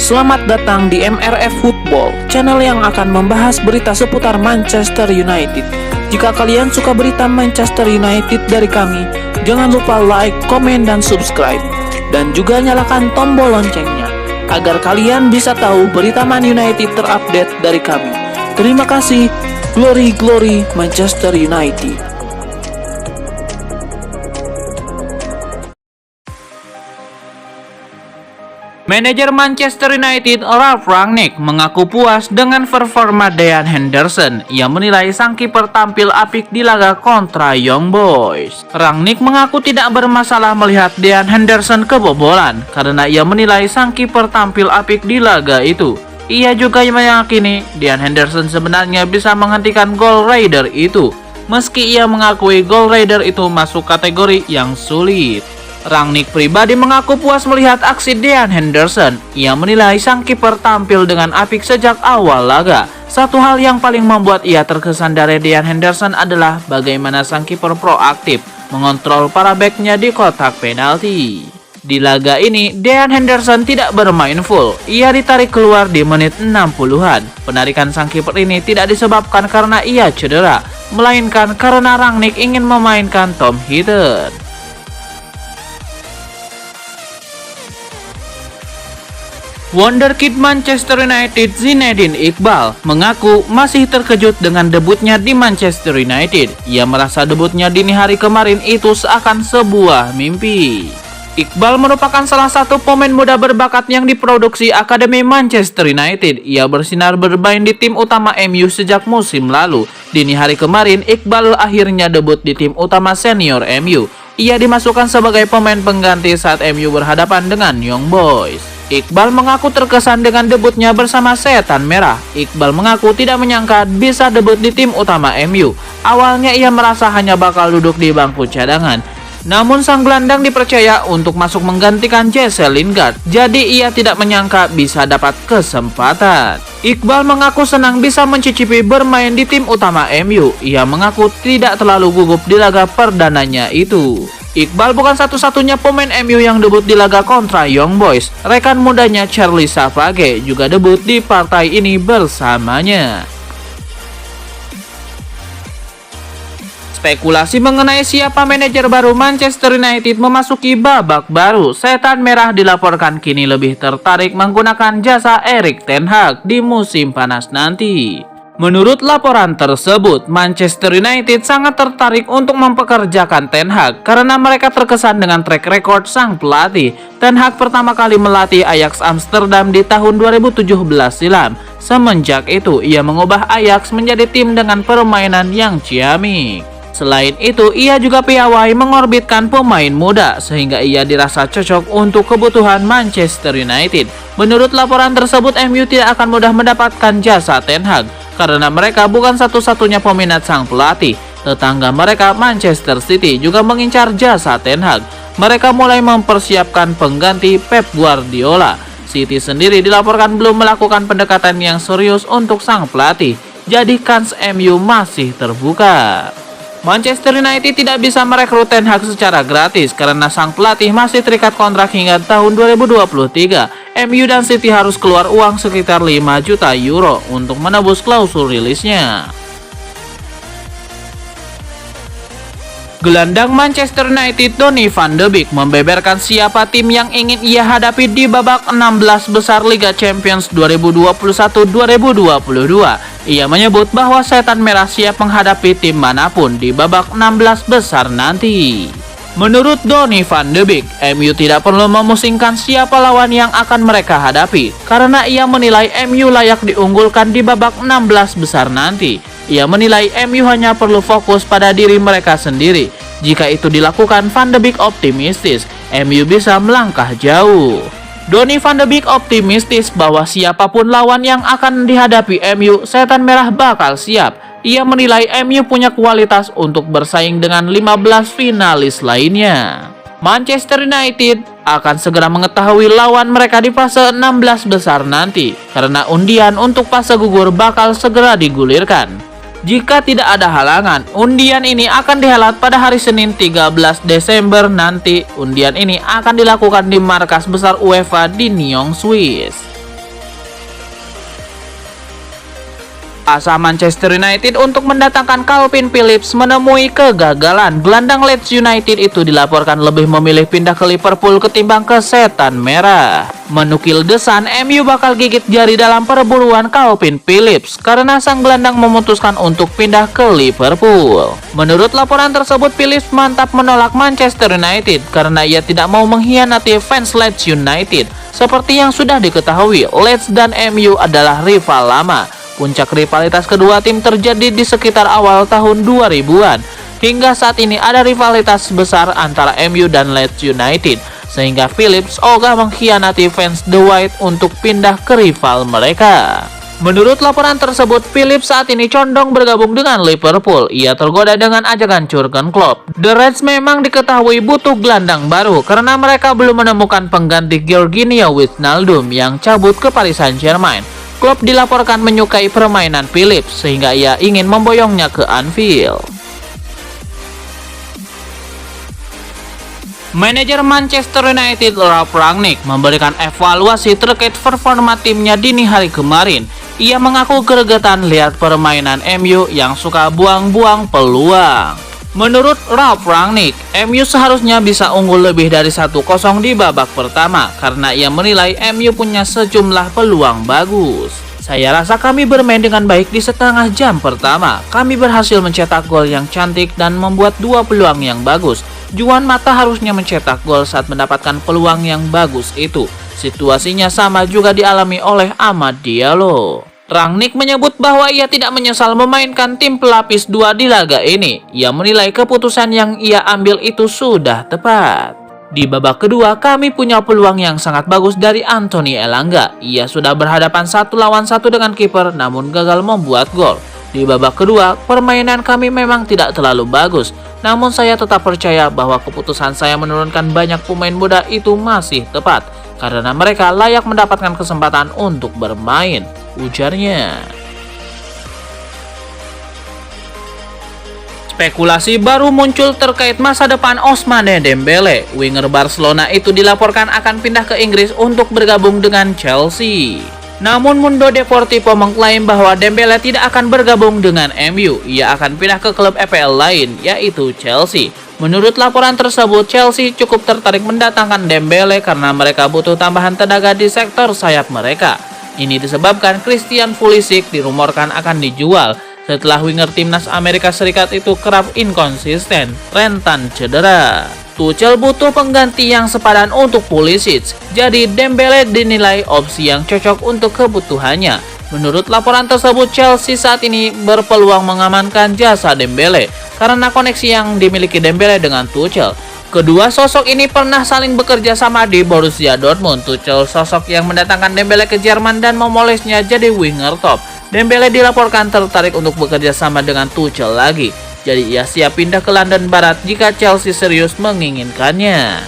Selamat datang di MRF Football, channel yang akan membahas berita seputar Manchester United. Jika kalian suka berita Manchester United dari kami, jangan lupa like, komen, dan subscribe. Dan juga nyalakan tombol loncengnya, agar kalian bisa tahu berita Man United terupdate dari kami. Terima kasih, Glory Glory Manchester United. Manajer Manchester United Ralf Rangnick mengaku puas dengan performa Dean Henderson. Ia menilai sang kiper tampil apik di laga kontra Young Boys. Rangnick mengaku tidak bermasalah melihat Dean Henderson kebobolan karena ia menilai sang kiper tampil apik di laga itu. Ia juga meyakini Dean Henderson sebenarnya bisa menghentikan gol Raider itu, meski ia mengakui gol Raider itu masuk kategori yang sulit. Rangnick pribadi mengaku puas melihat aksi Dean Henderson. Ia menilai sang kiper tampil dengan apik sejak awal laga. Satu hal yang paling membuat ia terkesan dari Dean Henderson adalah bagaimana sang kiper proaktif mengontrol para backnya di kotak penalti. Di laga ini, Dean Henderson tidak bermain full. Ia ditarik keluar di menit 60-an. Penarikan sang kiper ini tidak disebabkan karena ia cedera, melainkan karena Rangnick ingin memainkan Tom Heaton. Wonderkid Manchester United Zinedine Iqbal mengaku masih terkejut dengan debutnya di Manchester United. Ia merasa debutnya dini hari kemarin itu seakan sebuah mimpi. Iqbal merupakan salah satu pemain muda berbakat yang diproduksi Akademi Manchester United. Ia bersinar bermain di tim utama MU sejak musim lalu. Dini hari kemarin, Iqbal akhirnya debut di tim utama senior MU. Ia dimasukkan sebagai pemain pengganti saat MU berhadapan dengan Young Boys. Iqbal mengaku terkesan dengan debutnya bersama Setan Merah. Iqbal mengaku tidak menyangka bisa debut di tim utama MU. Awalnya ia merasa hanya bakal duduk di bangku cadangan. Namun sang gelandang dipercaya untuk masuk menggantikan Jesse Lingard. Jadi ia tidak menyangka bisa dapat kesempatan. Iqbal mengaku senang bisa mencicipi bermain di tim utama MU. Ia mengaku tidak terlalu gugup di laga perdananya itu. Iqbal bukan satu-satunya pemain MU yang debut di laga kontra Young Boys. Rekan mudanya Charlie Savage juga debut di partai ini bersamanya. Spekulasi mengenai siapa manajer baru Manchester United memasuki babak baru. Setan Merah dilaporkan kini lebih tertarik menggunakan jasa Erik ten Hag di musim panas nanti. Menurut laporan tersebut, Manchester United sangat tertarik untuk mempekerjakan Ten Hag karena mereka terkesan dengan track record sang pelatih. Ten Hag pertama kali melatih Ajax Amsterdam di tahun 2017 silam. Semenjak itu, ia mengubah Ajax menjadi tim dengan permainan yang ciamik. Selain itu, ia juga piawai mengorbitkan pemain muda sehingga ia dirasa cocok untuk kebutuhan Manchester United. Menurut laporan tersebut, MU tidak akan mudah mendapatkan jasa Ten Hag karena mereka bukan satu-satunya peminat sang pelatih. Tetangga mereka Manchester City juga mengincar jasa Ten Hag. Mereka mulai mempersiapkan pengganti Pep Guardiola. City sendiri dilaporkan belum melakukan pendekatan yang serius untuk sang pelatih. Jadi kans MU masih terbuka. Manchester United tidak bisa merekrut Ten Hag secara gratis karena sang pelatih masih terikat kontrak hingga tahun 2023. MU dan City harus keluar uang sekitar 5 juta euro untuk menebus klausul rilisnya. Gelandang Manchester United Donny van de Beek membeberkan siapa tim yang ingin ia hadapi di babak 16 besar Liga Champions 2021-2022. Ia menyebut bahwa Setan Merah siap menghadapi tim manapun di babak 16 besar nanti. Menurut Donny van de Beek, MU tidak perlu memusingkan siapa lawan yang akan mereka hadapi karena ia menilai MU layak diunggulkan di babak 16 besar nanti. Ia menilai MU hanya perlu fokus pada diri mereka sendiri. Jika itu dilakukan, Van de Beek optimistis MU bisa melangkah jauh. Donny van de Beek optimistis bahwa siapapun lawan yang akan dihadapi MU, Setan Merah bakal siap. Ia menilai MU punya kualitas untuk bersaing dengan 15 finalis lainnya. Manchester United akan segera mengetahui lawan mereka di fase 16 besar nanti karena undian untuk fase gugur bakal segera digulirkan. Jika tidak ada halangan, undian ini akan dihelat pada hari Senin 13 Desember nanti. Undian ini akan dilakukan di markas besar UEFA di Nyon, Swiss. Asa Manchester United untuk mendatangkan Calvin Phillips menemui kegagalan. Gelandang Leeds United itu dilaporkan lebih memilih pindah ke Liverpool ketimbang ke Setan Merah. Menukil The Sun, MU bakal gigit jari dalam perburuan Calvin Phillips karena sang gelandang memutuskan untuk pindah ke Liverpool. Menurut laporan tersebut, Phillips mantap menolak Manchester United karena ia tidak mau mengkhianati fans Leeds United. Seperti yang sudah diketahui, Leeds dan MU adalah rival lama. Puncak rivalitas kedua tim terjadi di sekitar awal tahun 2000-an. Hingga saat ini ada rivalitas besar antara MU dan Leeds United, sehingga Phillips ogah mengkhianati fans The White untuk pindah ke rival mereka. Menurut laporan tersebut, Phillips saat ini condong bergabung dengan Liverpool. Ia tergoda dengan ajakan Jurgen Klopp. The Reds memang diketahui butuh gelandang baru karena mereka belum menemukan pengganti Georginio Wijnaldum yang cabut ke Paris Saint-Germain. Klopp dilaporkan menyukai permainan Phillips sehingga ia ingin memboyongnya ke Anfield. Manajer Manchester United Ralf Rangnick memberikan evaluasi terkait performa timnya dini hari kemarin. Ia mengaku gregetan lihat permainan MU yang suka buang-buang peluang. Menurut Ralf Rangnick, MU seharusnya bisa unggul lebih dari 1-0 di babak pertama karena ia menilai MU punya sejumlah peluang bagus. Saya rasa kami bermain dengan baik di setengah jam pertama. Kami berhasil mencetak gol yang cantik dan membuat 2 peluang yang bagus. Juan Mata harusnya mencetak gol saat mendapatkan peluang yang bagus itu. Situasinya sama juga dialami oleh Amad Diallo. Rangnick menyebut bahwa ia tidak menyesal memainkan tim pelapis 2 di laga ini. Ia menilai keputusan yang ia ambil itu sudah tepat. Di babak kedua, kami punya peluang yang sangat bagus dari Anthony Elanga. Ia sudah berhadapan 1 lawan 1 dengan kiper namun gagal membuat gol. Di babak kedua, permainan kami memang tidak terlalu bagus. Namun saya tetap percaya bahwa keputusan saya menurunkan banyak pemain muda itu masih tepat. Karena mereka layak mendapatkan kesempatan untuk bermain, ujarnya. Spekulasi baru muncul terkait masa depan Ousmane Dembele. Winger Barcelona itu dilaporkan akan pindah ke Inggris untuk bergabung dengan Chelsea. Namun Mundo Deportivo mengklaim bahwa Dembele tidak akan bergabung dengan MU. Ia akan pindah ke klub EPL lain, yaitu Chelsea. Menurut laporan tersebut, Chelsea cukup tertarik mendatangkan Dembele karena mereka butuh tambahan tenaga di sektor sayap mereka. Ini disebabkan Christian Pulisic dirumorkan akan dijual setelah winger timnas Amerika Serikat itu kerap inkonsisten, rentan cedera. Tuchel butuh pengganti yang sepadan untuk Pulisic, jadi Dembele dinilai opsi yang cocok untuk kebutuhannya. Menurut laporan tersebut, Chelsea saat ini berpeluang mengamankan jasa Dembele karena koneksi yang dimiliki Dembele dengan Tuchel. Kedua sosok ini pernah saling bekerja sama di Borussia Dortmund. Tuchel sosok yang mendatangkan Dembele ke Jerman dan memolesnya jadi winger top. Dembele dilaporkan tertarik untuk bekerja sama dengan Tuchel lagi. Jadi ia siap pindah ke London Barat jika Chelsea serius menginginkannya.